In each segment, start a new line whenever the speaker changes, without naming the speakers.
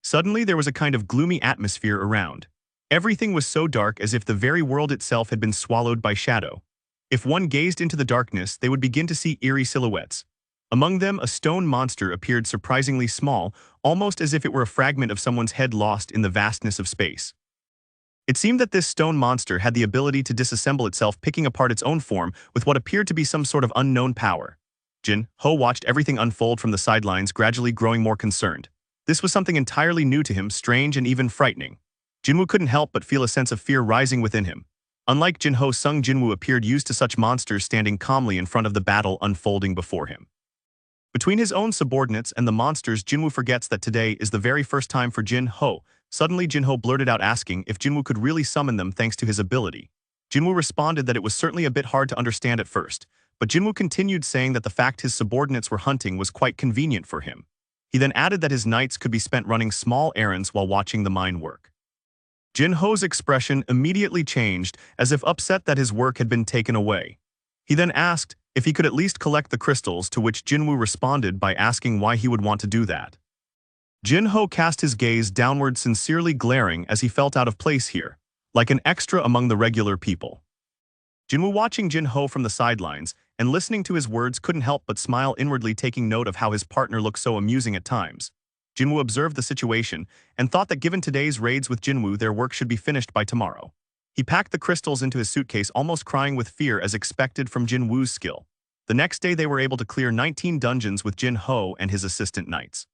Suddenly there was a kind of gloomy atmosphere around. Everything was so dark as if the very world itself had been swallowed by shadow. If one gazed into the darkness, they would begin to see eerie silhouettes. Among them, a stone monster appeared surprisingly small, almost as if it were a fragment of someone's head lost in the vastness of space. It seemed that this stone monster had the ability to disassemble itself, picking apart its own form with what appeared to be some sort of unknown power. Jin-Ho watched everything unfold from the sidelines, gradually growing more concerned. This was something entirely new to him, strange and even frightening. Jinwoo couldn't help but feel a sense of fear rising within him. Unlike Jin-Ho, Sung Jinwoo appeared used to such monsters, standing calmly in front of the battle unfolding before him. Between his own subordinates and the monsters, Jinwoo forgets that today is the very first time for Jin-Ho. Suddenly, Jin-Ho blurted out, asking if Jinwoo could really summon them thanks to his ability. Jinwoo responded that it was certainly a bit hard to understand at first, but Jinwoo continued, saying that the fact his subordinates were hunting was quite convenient for him. He then added that his nights could be spent running small errands while watching the mine work. Jin-Ho's expression immediately changed, as if upset that his work had been taken away. He then asked if he could at least collect the crystals, to which Jinwoo responded by asking why he would want to do that. Jin-Ho cast his gaze downward, sincerely glaring as he felt out of place here, like an extra among the regular people. Jinwoo, watching Jin-Ho from the sidelines and listening to his words, couldn't help but smile inwardly, taking note of how his partner looked so amusing at times. Jinwoo observed the situation and thought that given today's raids with Jinwoo, their work should be finished by tomorrow. He packed the crystals into his suitcase, almost crying with fear as expected from Jin-Woo's skill. The next day they were able to clear 19 dungeons with Jin-Ho and his assistant knights.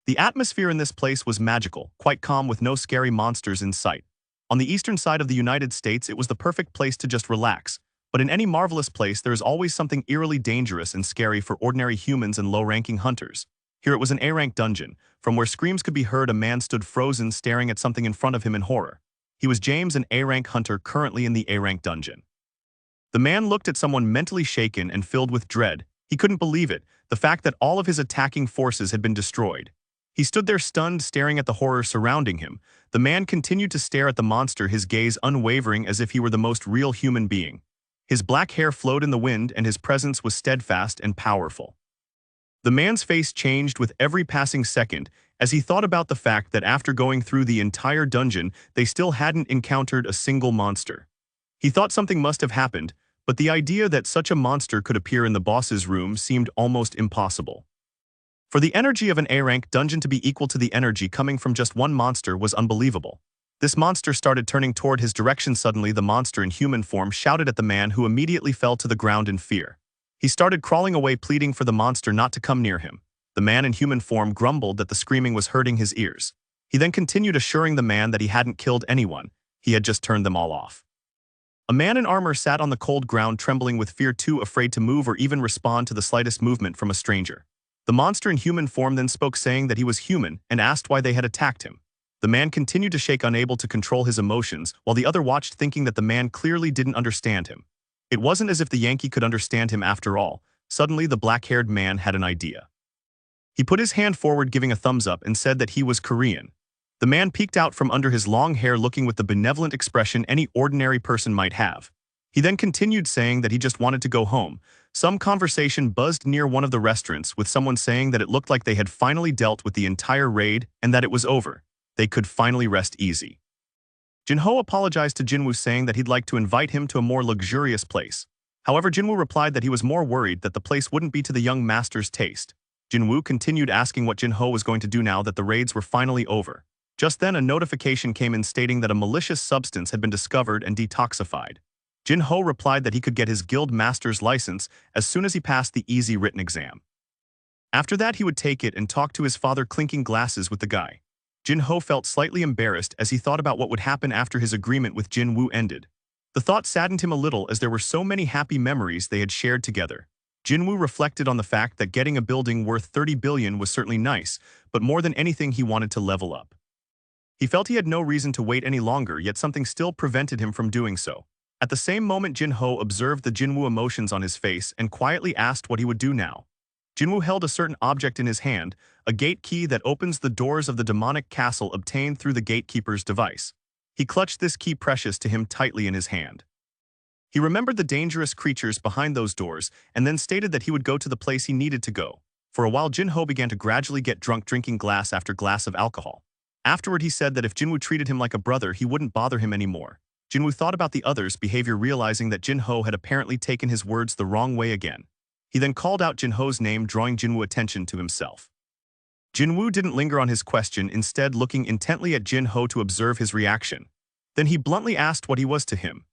The atmosphere in this place was magical, quite calm, with no scary monsters in sight. On the eastern side of the United States, it was the perfect place to just relax, but in any marvelous place there is always something eerily dangerous and scary for ordinary humans and low-ranking hunters. Here it was an A-rank dungeon, from where screams could be heard. A man stood frozen, staring at something in front of him in horror. He was James, an A-rank hunter currently in the A-rank dungeon. The man looked at someone mentally shaken and filled with dread. He couldn't believe it, the fact that all of his attacking forces had been destroyed. He stood there stunned, staring at the horror surrounding him. The man continued to stare at the monster, his gaze unwavering as if he were the most real human being. His black hair flowed in the wind and his presence was steadfast and powerful. The man's face changed with every passing second as he thought about the fact that after going through the entire dungeon, they still hadn't encountered a single monster. He thought something must have happened, but the idea that such a monster could appear in the boss's room seemed almost impossible. For the energy of an A-rank dungeon to be equal to the energy coming from just one monster was unbelievable. This monster started turning toward his direction. Suddenly, the monster in human form shouted at the man, who immediately fell to the ground in fear. He started crawling away, pleading for the monster not to come near him. The man in human form grumbled that the screaming was hurting his ears. He then continued, assuring the man that he hadn't killed anyone, he had just turned them all off. A man in armor sat on the cold ground, trembling with fear, too afraid to move or even respond to the slightest movement from a stranger. The monster in human form then spoke, saying that he was human, and asked why they had attacked him. The man continued to shake, unable to control his emotions, while the other watched, thinking that the man clearly didn't understand him. It wasn't as if the Yankee could understand him after all. Suddenly, the black-haired man had an idea. He put his hand forward, giving a thumbs up, and said that he was Korean. The man peeked out from under his long hair, looking with the benevolent expression any ordinary person might have. He then continued, saying that he just wanted to go home. Some conversation buzzed near one of the restaurants, with someone saying that it looked like they had finally dealt with the entire raid and that it was over. They could finally rest easy. Jin-Ho apologized to Jinwoo, saying that he'd like to invite him to a more luxurious place. However, Jinwoo replied that he was more worried that the place wouldn't be to the young master's taste. Jinwoo continued, asking what Jin-Ho was going to do now that the raids were finally over. Just then, a notification came in stating that a malicious substance had been discovered and detoxified. Jin-Ho replied that he could get his guild master's license as soon as he passed the easy written exam. After that, he would take it and talk to his father, clinking glasses with the guy. Jin-Ho felt slightly embarrassed as he thought about what would happen after his agreement with Jin-Woo ended. The thought saddened him a little, as there were so many happy memories they had shared together. Jin-Woo reflected on the fact that getting a building worth 30 billion was certainly nice, but more than anything he wanted to level up. He felt he had no reason to wait any longer, yet something still prevented him from doing so. At the same moment, Jin-Ho observed the Jin-Woo emotions on his face and quietly asked what he would do now. Jin-Woo held a certain object in his hand, a gate key that opens the doors of the demonic castle obtained through the gatekeeper's device. He clutched this key, precious to him, tightly in his hand. He remembered the dangerous creatures behind those doors and then stated that he would go to the place he needed to go. For a while, Jin-Ho began to gradually get drunk, drinking glass after glass of alcohol. Afterward, he said that if Jinwoo treated him like a brother, he wouldn't bother him anymore. Jinwoo thought about the others' behavior, realizing that Jinho had apparently taken his words the wrong way again. He then called out Jinho's name, drawing Jinwoo attention to himself. Jinwoo didn't linger on his question, instead looking intently at Jinho to observe his reaction. Then he bluntly asked what he was to him.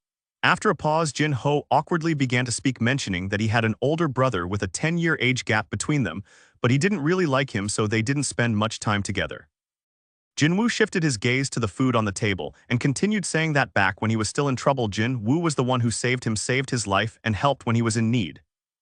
After a pause, Jinho awkwardly began to speak, mentioning that he had an older brother with a 10-year age gap between them, but he didn't really like him, so they didn't spend much time together. Jinwoo shifted his gaze to the food on the table and continued saying that back when he was still in trouble, Jinwoo was the one who saved his life and helped when he was in need.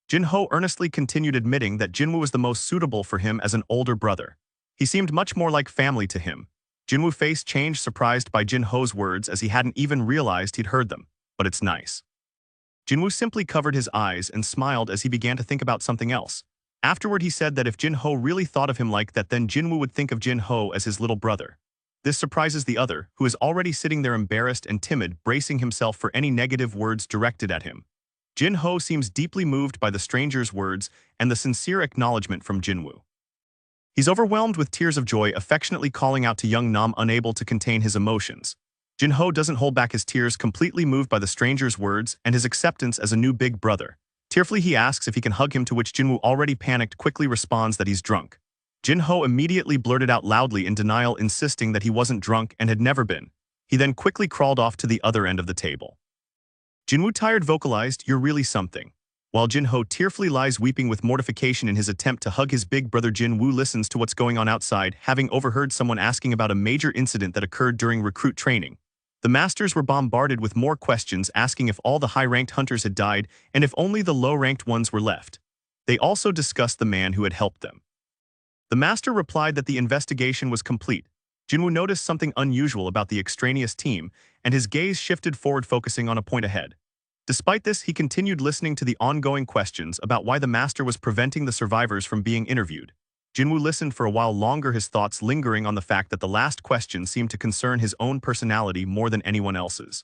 Jinho earnestly continued, admitting that Jinwoo was the most suitable for him as an older brother. He seemed much more like family to him. Jinwoo's face changed, surprised by Jinho's words, as he hadn't even realized he'd heard them. But it's nice. Jinwoo simply covered his eyes and smiled as he began to think about something else. Afterward, he said that if Jinho really thought of him like that, then Jinwoo would think of Jinho as his little brother. This surprises the other, who is already sitting there embarrassed and timid, bracing himself for any negative words directed at him. Jinho seems deeply moved by the stranger's words and the sincere acknowledgement from Jinwoo. He's overwhelmed with tears of joy, affectionately calling out to young Nam, unable to contain his emotions. Jinho doesn't hold back his tears, completely moved by the stranger's words and his acceptance as a new big brother. Tearfully, he asks if he can hug him, to which Jinwoo, already panicked, quickly responds that he's drunk. Jinho immediately blurted out loudly in denial, insisting that he wasn't drunk and had never been. He then quickly crawled off to the other end of the table. Jinwoo, tired, vocalized, "You're really something." While Jinho tearfully lies weeping with mortification in his attempt to hug his big brother, Jinwoo listens to what's going on outside, having overheard someone asking about a major incident that occurred during recruit training. The masters were bombarded with more questions, asking if all the high-ranked hunters had died and if only the low-ranked ones were left. They also discussed the man who had helped them. The master replied that the investigation was complete. Jinwoo noticed something unusual about the extraneous team, and his gaze shifted forward, focusing on a point ahead. Despite this, he continued listening to the ongoing questions about why the master was preventing the survivors from being interviewed. Jinwoo listened for a while longer, his thoughts lingering on the fact that the last question seemed to concern his own personality more than anyone else's.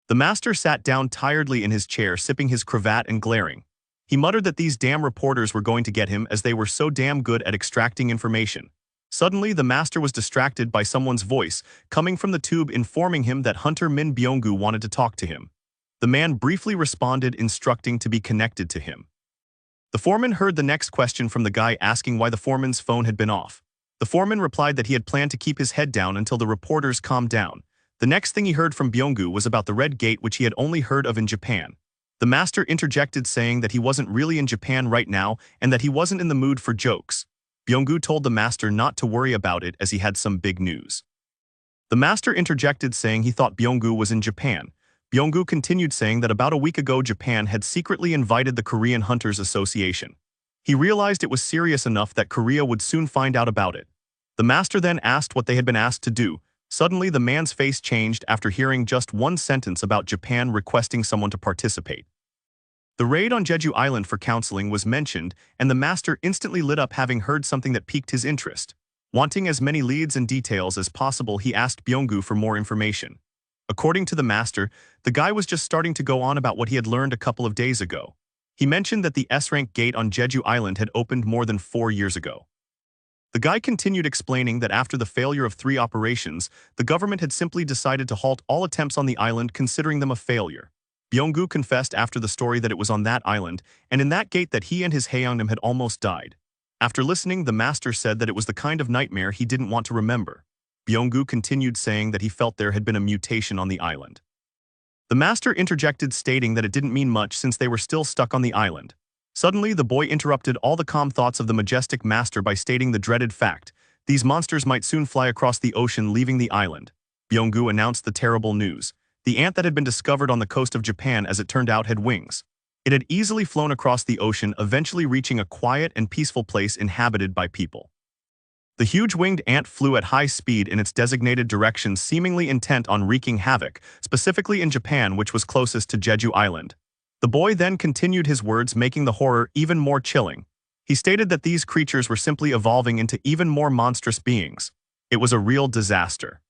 The master sat down tiredly in his chair, sipping his cravat and glaring. He muttered that these damn reporters were going to get him, as they were so damn good at extracting information. Suddenly, the master was distracted by someone's voice coming from the tube, informing him that Hunter Min Byung-gu wanted to talk to him. The man briefly responded, instructing to be connected to him. The foreman heard the next question from the guy, asking why the foreman's phone had been off. The foreman replied that he had planned to keep his head down until the reporters calmed down. The next thing he heard from Byung-gu was about the Red Gate, which he had only heard of in Japan. The master interjected, saying that he wasn't really in Japan right now and that he wasn't in the mood for jokes. Byung-gu told the master not to worry about it, as he had some big news. The master interjected, saying he thought Byung-gu was in Japan. Byung-gu continued, saying that about a week ago Japan had secretly invited the Korean Hunters Association. He realized it was serious enough that Korea would soon find out about it. The master then asked what they had been asked to do. Suddenly, the man's face changed after hearing just one sentence about Japan requesting someone to participate. The raid on Jeju Island for counseling was mentioned, and the master instantly lit up, having heard something that piqued his interest. Wanting as many leads and details as possible, he asked Byung-gu for more information. According to the master, the guy was just starting to go on about what he had learned a couple of days ago. He mentioned that the S-rank gate on Jeju Island had opened more than 4 years ago. The guy continued, explaining that after the failure of 3 operations, the government had simply decided to halt all attempts on the island, considering them a failure. Byung-gu confessed after the story that it was on that island, and in that gate, that he and his Haeungnam had almost died. After listening, the master said that it was the kind of nightmare he didn't want to remember. Byung-gu continued, saying that he felt there had been a mutation on the island. The master interjected, stating that it didn't mean much since they were still stuck on the island. Suddenly, the boy interrupted all the calm thoughts of the majestic master by stating the dreaded fact: these monsters might soon fly across the ocean, leaving the island. Byung-gu announced the terrible news. The ant that had been discovered on the coast of Japan, as it turned out, had wings. It had easily flown across the ocean, eventually reaching a quiet and peaceful place inhabited by people. The huge winged ant flew at high speed in its designated direction, seemingly intent on wreaking havoc, specifically in Japan, which was closest to Jeju Island. The boy then continued his words, making the horror even more chilling. He stated that these creatures were simply evolving into even more monstrous beings. It was a real disaster.